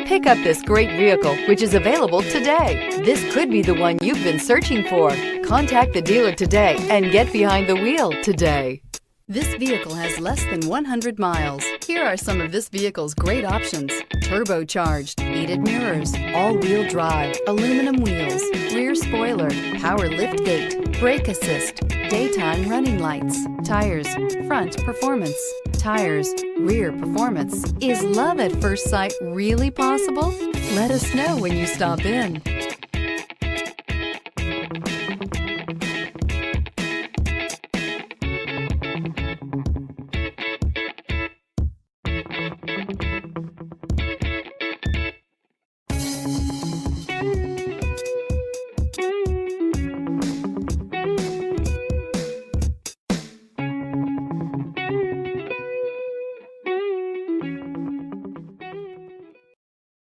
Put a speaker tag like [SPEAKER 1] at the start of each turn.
[SPEAKER 1] Pick up this great vehicle, which is available today. This could be the one you've been searching for. Contact the dealer today and get behind the wheel today. This vehicle has less than 100 miles. Here are some of this vehicle's great options: turbocharged, heated mirrors, all-wheel drive, aluminum wheels, rear spoiler, power liftgate, brake assist, daytime running lights, tires, front performance, tires, rear performance. Is love at first sight really possible? Let us know when you stop in.